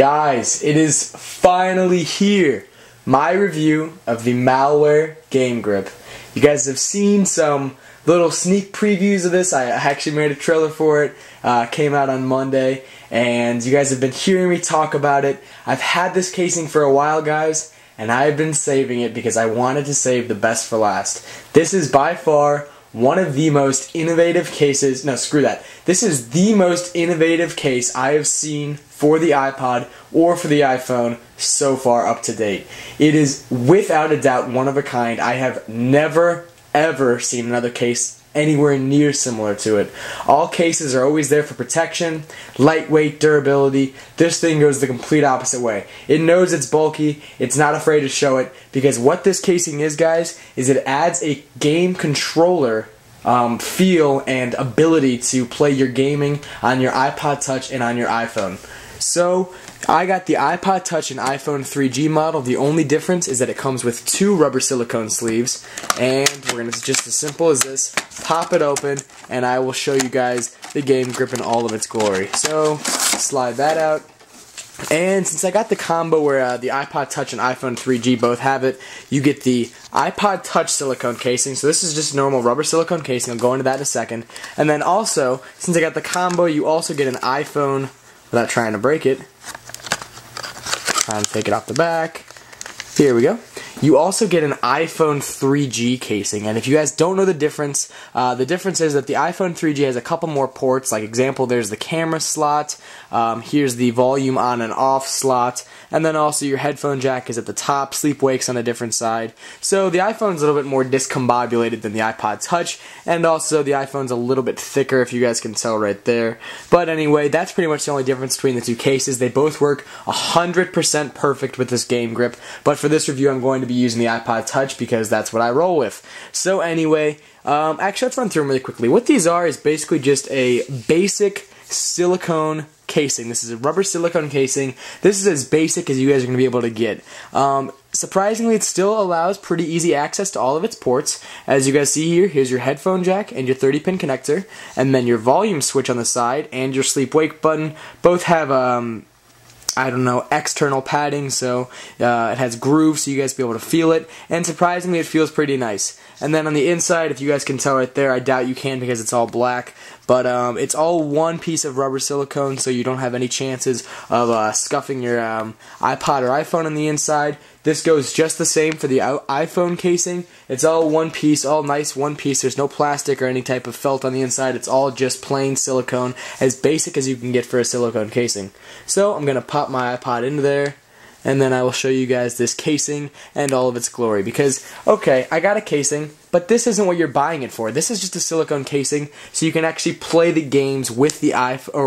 Guys, it is finally here. My review of the Marware Game Grip. You guys have seen some little sneak previews of this. I actually made a trailer for it. Came out on Monday, and you guys have been hearing me talk about it. I've had this casing for a while, guys, and I've been saving it because I wanted to save the best for last. This is by far one of the most innovative cases. No, screw that. This is the most innovative case I have seen for the iPod or for the iPhone so far up to date. It is without a doubt one of a kind. I have never ever seen another case anywhere near similar to it. All cases are always there for protection, lightweight, durability. This thing goes the complete opposite way. It knows it's bulky, it's not afraid to show it, because what this casing is, guys, is it adds a game controller feel and ability to play your gaming on your iPod Touch and on your iPhone. So, I got the iPod Touch and iPhone 3G model. The only difference is that it comes with two rubber silicone sleeves, and we're going to just as simple as this, pop it open, and I will show you guys the Game Grip in all of its glory. So, slide that out. And since I got the combo where the iPod Touch and iPhone 3G both have it, you get the iPod Touch silicone casing. So this is just normal rubber silicone casing. I'll go into that in a second. And then also, since I got the combo, you also get an iPhone, without trying to break it, trying to take it off the back. Here we go. You also get an iPhone 3G casing, and if you guys don't know the difference is that the iPhone 3G has a couple more ports. Like example, there's the camera slot, here's the volume on and off slot, and then also your headphone jack is at the top, sleep wake's on a different side. So the iPhone's a little bit more discombobulated than the iPod Touch, and also the iPhone's a little bit thicker, if you guys can tell right there. But anyway, that's pretty much the only difference between the two cases. They both work 100% perfect with this Game Grip, but for this review I'm going to be using the iPod Touch because that's what I roll with. So anyway, actually let's run through them really quickly. What these are is basically just a basic silicone casing. This is a rubber silicone casing. This is as basic as you guys are going to be able to get. Surprisingly, it still allows pretty easy access to all of its ports. As you guys see here, here's your headphone jack and your 30-pin connector, and then your volume switch on the side and your sleep wake button. Both have I don't know, external padding, so it has grooves so you guys be able to feel it, and surprisingly it feels pretty nice. And then on the inside, if you guys can tell right there, I doubt you can because it's all black, but it's all one piece of rubber silicone, so you don't have any chances of scuffing your iPod or iPhone on the inside. This goes just the same for the iPhone casing. It's all one piece, all nice one piece. There's no plastic or any type of felt on the inside. It's all just plain silicone, as basic as you can get for a silicone casing. So I'm going to pop my iPod into there, and then I will show you guys this casing and all of its glory. Because, okay, I got a casing, but this isn't what you're buying it for. This is just a silicone casing, so you can actually play the games with the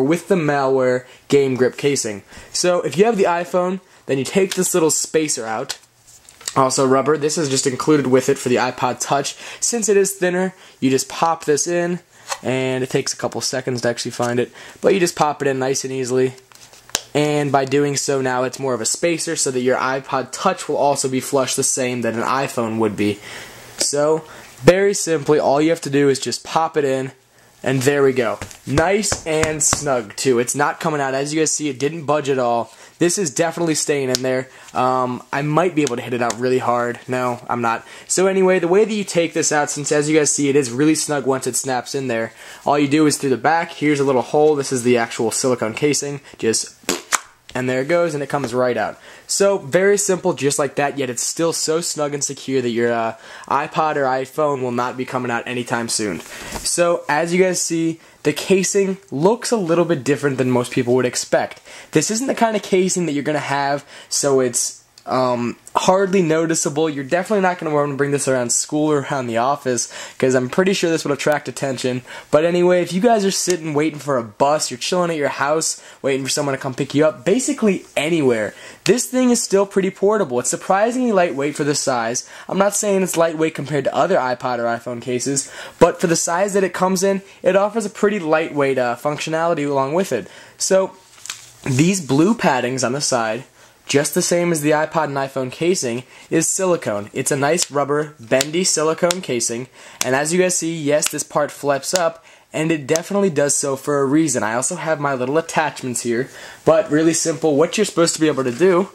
with the Marware Game Grip casing. So if you have the iPhone, then you take this little spacer out, also rubber. This is just included with it for the iPod Touch. Since it is thinner, you just pop this in, and it takes a couple seconds to actually find it, but you just pop it in nice and easily. And by doing so, now it's more of a spacer so that your iPod Touch will also be flush the same that an iPhone would be. So, very simply, all you have to do is just pop it in, and there we go. Nice and snug, too. It's not coming out. As you guys see, it didn't budge at all. This is definitely staying in there. I might be able to hit it out really hard. No, I'm not. So anyway, the way that you take this out, since as you guys see, it is really snug once it snaps in there, all you do is through the back, here's a little hole. This is the actual silicone casing. Just, and there it goes, and it comes right out. So, very simple, just like that, yet it's still so snug and secure that your iPod or iPhone will not be coming out anytime soon. So, as you guys see, the casing looks a little bit different than most people would expect. This isn't the kind of casing that you're going to have, so it's hardly noticeable. You're definitely not going to want to bring this around school or around the office, because I'm pretty sure this would attract attention. But anyway, if you guys are sitting waiting for a bus, you're chilling at your house, waiting for someone to come pick you up, basically anywhere, this thing is still pretty portable. It's surprisingly lightweight for the size. I'm not saying it's lightweight compared to other iPod or iPhone cases, but for the size that it comes in, it offers a pretty lightweight functionality along with it. So, these blue paddings on the side, just the same as the iPod and iPhone casing, is silicone. It's a nice rubber, bendy silicone casing, and as you guys see, yes, this part flips up, and it definitely does so for a reason. I also have my little attachments here, but really simple. What you're supposed to be able to do,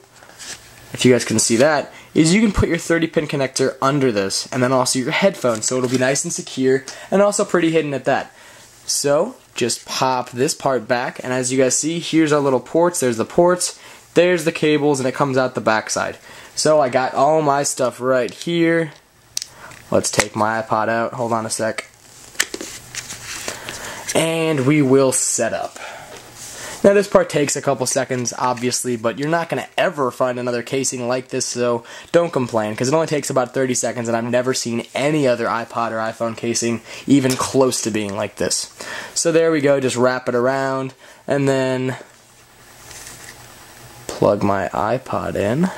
if you guys can see that, is you can put your 30-pin connector under this, and then also your headphones, so it'll be nice and secure, and also pretty hidden at that. So, just pop this part back, and as you guys see, here's our little ports. There's the ports, there's the cables, and it comes out the back side. So I got all my stuff right here. Let's take my iPod out. Hold on a sec. And we will set up. Now this part takes a couple seconds, obviously, but you're not going to ever find another casing like this, so don't complain, because it only takes about 30 seconds, and I've never seen any other iPod or iPhone casing even close to being like this. So there we go, just wrap it around, and then plug my iPod in.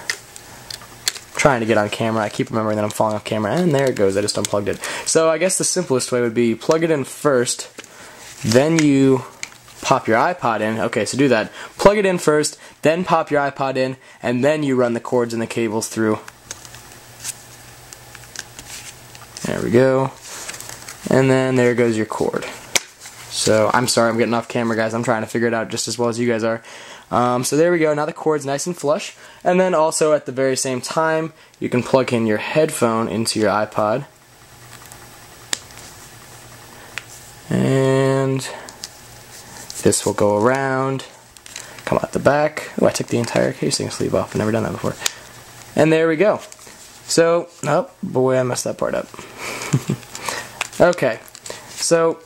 Trying to get on camera, I keep remembering that I'm falling off camera, and there it goes, I just unplugged it. So I guess the simplest way would be plug it in first, then you pop your iPod in. Okay, so do that. Plug it in first, then pop your iPod in, and then you run the cords and the cables through. There we go. And then there goes your cord. So, I'm sorry I'm getting off camera, guys. I'm trying to figure it out just as well as you guys are. So there we go. Now the cord's nice and flush. And then also at the very same time, you can plug in your headphone into your iPod. And this will go around, come out the back. Oh, I took the entire casing sleeve off. I've never done that before. And there we go. So, oh boy, I messed that part up. Okay, so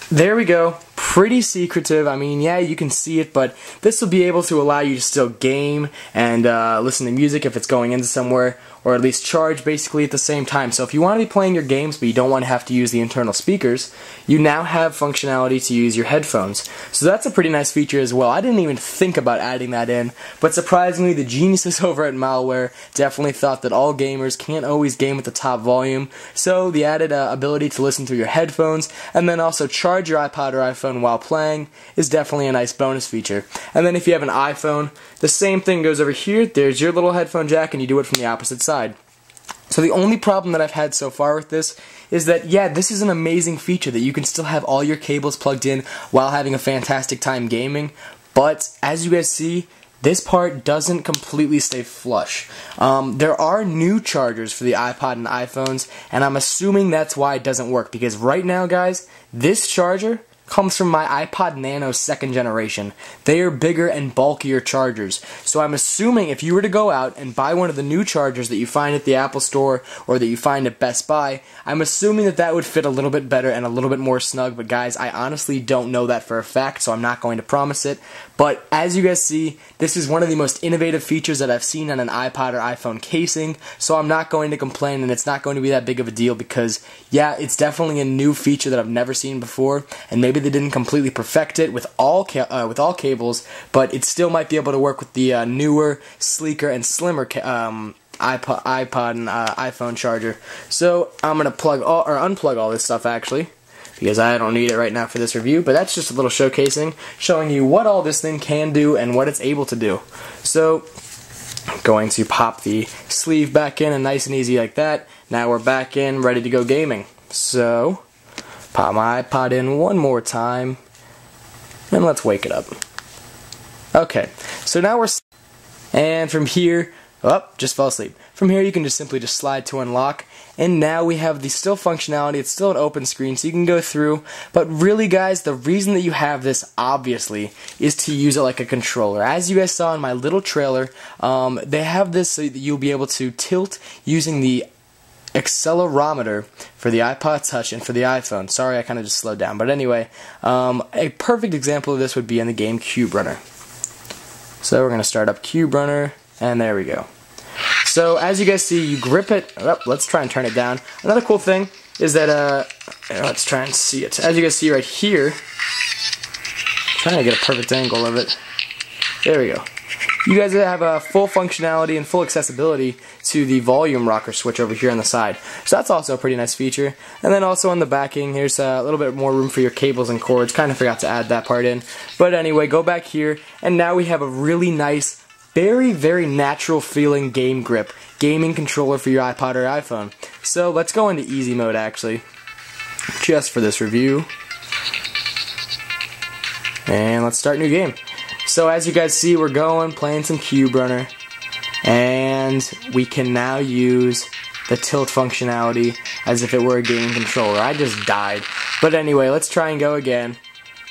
there we go. Pretty secretive. I mean, yeah, you can see it, but this will be able to allow you to still game and listen to music if it's going into somewhere, or at least charge basically at the same time. So if you want to be playing your games but you don't want to have to use the internal speakers, you now have functionality to use your headphones. So that's a pretty nice feature as well. I didn't even think about adding that in, but surprisingly the geniuses over at Marware definitely thought that all gamers can't always game with the top volume, so the added ability to listen through your headphones and then also charge your iPod or iPhone while playing is definitely a nice bonus feature. And then if you have an iPhone, the same thing goes over here. There's your little headphone jack and you do it from the opposite side. So the only problem that I've had so far with this is that, yeah, this is an amazing feature that you can still have all your cables plugged in while having a fantastic time gaming, but as you guys see, this part doesn't completely stay flush. There are new chargers for the iPod and iPhones, and I'm assuming that's why it doesn't work, because right now, guys, this charger comes from my iPod Nano 2nd generation. They are bigger and bulkier chargers. So I'm assuming if you were to go out and buy one of the new chargers that you find at the Apple Store or that you find at Best Buy, I'm assuming that that would fit a little bit better and a little bit more snug, but guys, I honestly don't know that for a fact, so I'm not going to promise it. But as you guys see, this is one of the most innovative features that I've seen on an iPod or iPhone casing, so I'm not going to complain, and it's not going to be that big of a deal because, yeah, it's definitely a new feature that I've never seen before, and maybe they didn't completely perfect it with all cables, but it still might be able to work with the newer, sleeker, and slimmer iPod and iPhone charger. So I'm gonna unplug all this stuff actually, because I don't need it right now for this review, but that's just a little showcasing, showing you what all this thing can do and what it's able to do. So I'm going to pop the sleeve back in, and nice and easy like that. Now we're back in, ready to go gaming. So pop my iPod in one more time, and let's wake it up. Okay, so now and from here, just fell asleep. From here you can just simply slide to unlock, and now we have the still functionality. It's still an open screen, so you can go through, but really guys, the reason that you have this, obviously, is to use it like a controller. As you guys saw in my little trailer, they have this so that you'll be able to tilt using the accelerometer for the iPod Touch and for the iPhone. Sorry, I kind of just slowed down. But anyway, a perfect example of this would be in the game Cube Runner. So we're going to start up Cube Runner, and there we go. So as you guys see, you grip it. Let's try and turn it down. Another cool thing is that, let's try and see it. As you guys see right here, trying to get a perfect angle of it. There we go. You guys have a full functionality and full accessibility to the volume rocker switch over here on the side. So that's also a pretty nice feature. And then also on the backing, here's a little bit more room for your cables and cords. Kind of forgot to add that part in. But anyway, go back here, and now we have a really nice, very, very natural feeling game grip gaming controller for your iPod or iPhone. So let's go into easy mode actually, just for this review. And let's start a new game. So as you guys see, we're playing some Cube Runner, and we can now use the tilt functionality as if it were a gaming controller. I just died. But anyway, let's try and go again.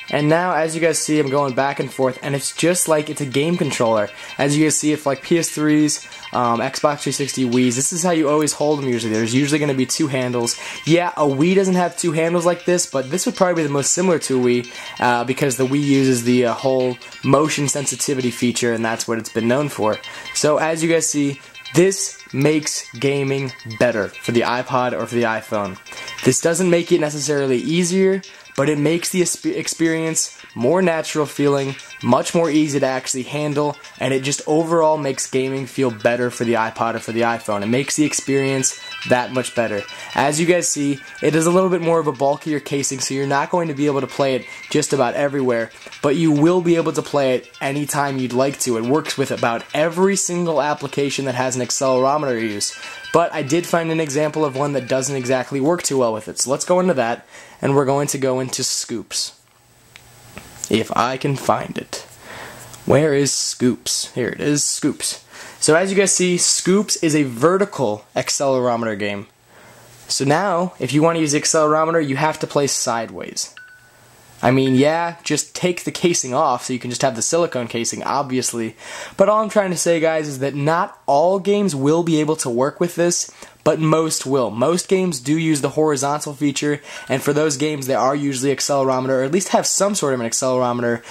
And now, as you guys see, I'm going back and forth, and it's just like it's a game controller. As you guys see, it's like PS3s, Xbox 360, Wii's. This is how you always hold them usually. There's usually going to be two handles. Yeah, a Wii doesn't have two handles like this, but this would probably be the most similar to a Wii, because the Wii uses the whole motion sensitivity feature, and that's what it's been known for. So, as you guys see, this makes gaming better for the iPod or for the iPhone. This doesn't make it necessarily easier, but it makes the experience more natural feeling, much more easy to actually handle, and it just overall makes gaming feel better for the iPod or for the iPhone. It makes the experience that much better. As you guys see, it is a little bit more of a bulkier casing, so you're not going to be able to play it just about everywhere, but you will be able to play it anytime you'd like to. It works with about every single application that has an accelerometer use. But I did find an example of one that doesn't exactly work too well with it. So let's go into that, and we're going to go into Scoops. If I can find it. Where is Scoops? Here it is, Scoops. So as you guys see, Scoops is a vertical accelerometer game. So now, if you want to use the accelerometer, you have to play sideways. I mean, yeah, just take the casing off so you can just have the silicone casing, obviously. But all I'm trying to say, guys, is that not all games will be able to work with this, but most will. Most games do use the horizontal feature, and for those games, they are usually accelerometer, or at least have some sort of an accelerometer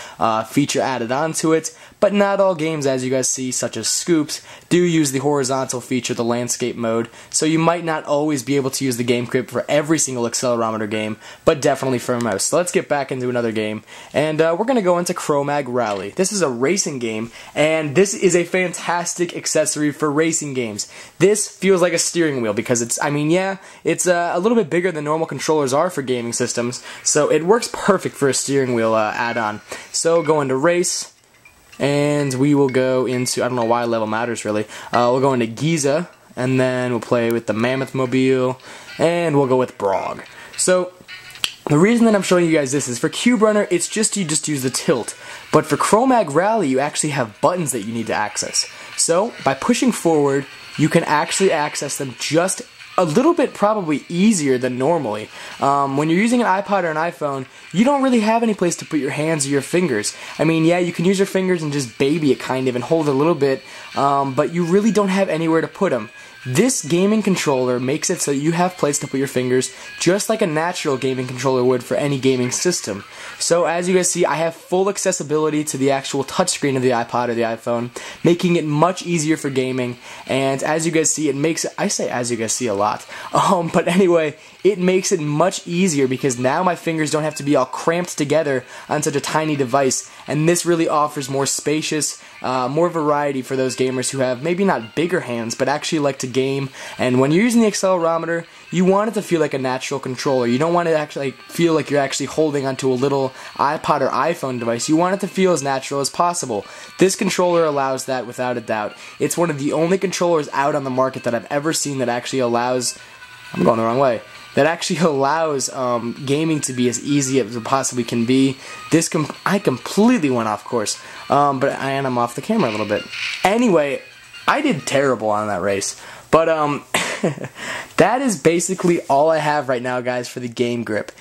feature added onto it. But not all games, as you guys see, such as Scoops, do use the horizontal feature, the landscape mode, so you might not always be able to use the Game Grip for every single accelerometer game, but definitely for most. So let's get back into another game, and we're going to go into Chromag Rally. This is a racing game, and this is a fantastic accessory for racing games. This feels like a steering wheel, because it's, I mean, yeah, it's a little bit bigger than normal controllers are for gaming systems, so it works perfect for a steering wheel add-on. So go into Race, and we will go into, I don't know why level matters really, we'll go into Giza, and then we'll play with the Mammoth Mobile, and we'll go with Brog. So, the reason that I'm showing you guys this is for Cube Runner, it's just you just use the tilt. But for Chromag Rally, you actually have buttons that you need to access. So, by pushing forward, you can actually access them just a little bit probably easier than normally. When you're using an iPod or an iPhone, you don't really have any place to put your hands or your fingers. I mean, yeah, you can use your fingers and just baby it kind of and hold it a little bit, but you really don't have anywhere to put them. This gaming controller makes it so you have place to put your fingers just like a natural gaming controller would for any gaming system. So as you guys see, I have full accessibility to the actual touchscreen of the iPod or the iPhone, making it much easier for gaming. And as you guys see, it makes it, I say as you guys see a lot, but anyway, it makes it much easier because now my fingers don't have to be all cramped together on such a tiny device, and this really offers more spacious, more variety for those gamers who have maybe not bigger hands, but actually like to game. And when you're using the accelerometer, you want it to feel like a natural controller. You don't want it to actually feel like you're actually holding onto a little iPod or iPhone device. You want it to feel as natural as possible. This controller allows that without a doubt. It's one of the only controllers out on the market that I've ever seen that actually allows, I'm going the wrong way, that actually allows gaming to be as easy as it possibly can be. I completely went off course, but I am off the camera a little bit. Anyway, I did terrible on that race, but that is basically all I have right now, guys, for the Game Grip.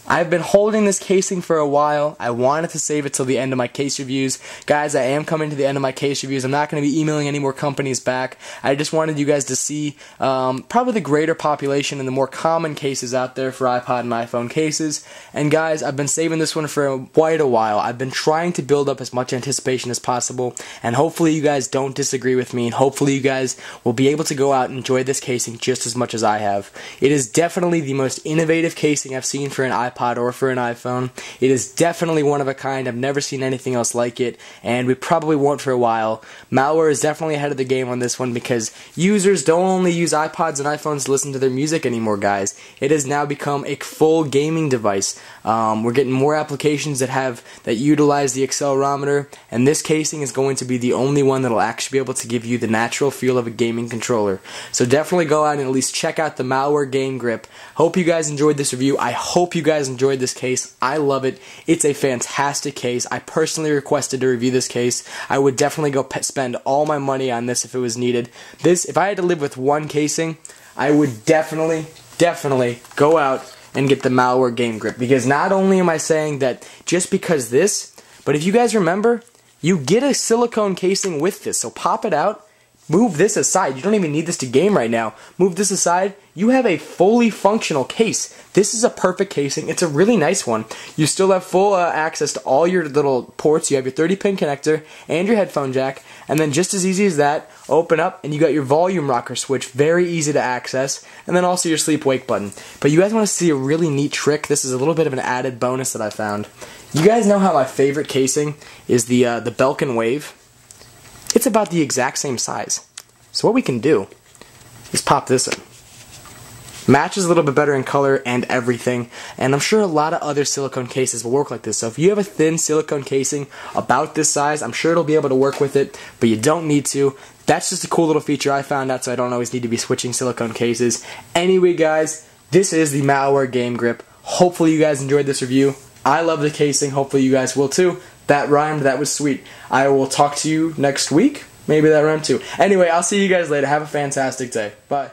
I've been holding this casing for a while. I wanted to save it till the end of my case reviews. Guys, I am coming to the end of my case reviews. I'm not going to be emailing any more companies back. I just wanted you guys to see probably the greater population and the more common cases out there for iPod and iPhone cases. And guys, I've been saving this one for quite a while. I've been trying to build up as much anticipation as possible, and hopefully you guys don't disagree with me, and hopefully you guys will be able to go out and enjoy this casing just as much as I have. It is definitely the most innovative casing I've seen for an iPod or for an iPhone. It is definitely one of a kind. I've never seen anything else like it, and we probably won't for a while. Malware is definitely ahead of the game on this one because users don't only use iPods and iPhones to listen to their music anymore, guys. It has now become a full gaming device. We're getting more applications that utilize the accelerometer, and this casing is going to be the only one that will actually be able to give you the natural feel of a gaming controller. So definitely go out and at least check out the Malware Game Grip. Hope you guys enjoyed this review. I hope you guys guys enjoyed this case. I love it. It's a fantastic case. I personally requested to review this case. I would definitely go spend all my money on this if it was needed. This, if I had to live with one casing, I would definitely go out and get the Marware Game Grip, because not only am I saying that just because this, but if you guys remember, you get a silicone casing with this, so pop it out, move this aside. You don't even need this to game right now. Move this aside. You have a fully functional case. This is a perfect casing. It's a really nice one. You still have full access to all your little ports. You have your 30-pin connector and your headphone jack. And then just as easy as that, open up and you got your volume rocker switch. Very easy to access. And then also your sleep-wake button. But you guys want to see a really neat trick? This is a little bit of an added bonus that I found. You guys know how my favorite casing is the Belkin Wave? It's about the exact same size. So what we can do is pop this in. Matches a little bit better in color and everything, and I'm sure a lot of other silicone cases will work like this. So if you have a thin silicone casing about this size, I'm sure it'll be able to work with it, but you don't need to. That's just a cool little feature I found out, so I don't always need to be switching silicone cases. Anyway guys, this is the Marware Game Grip. Hopefully you guys enjoyed this review. I love the casing, hopefully you guys will too. That rhymed, that was sweet. I will talk to you next week. Maybe that rhymed too. Anyway, I'll see you guys later. Have a fantastic day. Bye.